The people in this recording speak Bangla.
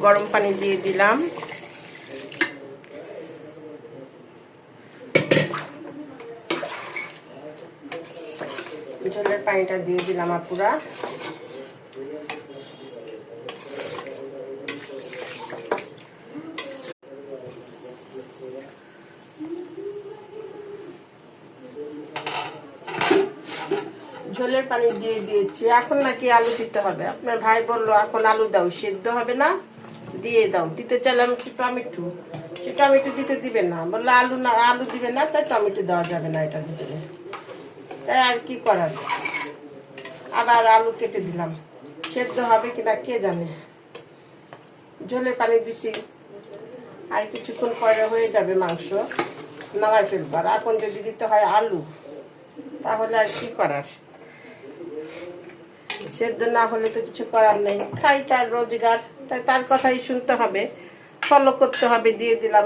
গরম পানি দিয়ে দিলাম। ঝোলের পানিটা দিয়ে দিলাম আপুরা। ঝোলের পানি দিয়ে দিয়েছি। এখন নাকি আলু দিতে হবে। আপনার ভাই বললো এখন আলু দাও, সেদ্ধ হবে না, দিয়ে দাও। দিতে চাইলাম একটু টমেটো, সে টমেটো দিতে দিবে না, বললো আলু না, আলু দিবে না, তাই টমেটো দেওয়া যাবে না এটার ভিতরে। তাই আর কি করার, আবার আলু কেটে দিলাম। সেদ্ধ হবে কিনা কে জানে। ঝোলের পানি দিচ্ছি, আর কিছুক্ষণ পরে হয়ে যাবে মাংস, নামাই ফেলবো। আর এখন যদি দিতে হয় আলু, তাহলে আর কি করার। সেদ্ধ না হলে তো কিছু করার নেই। খাই তার রোজগার, তাই তার কথাই শুনতে হবে, ফলো করতে হবে। দিয়ে দিলাম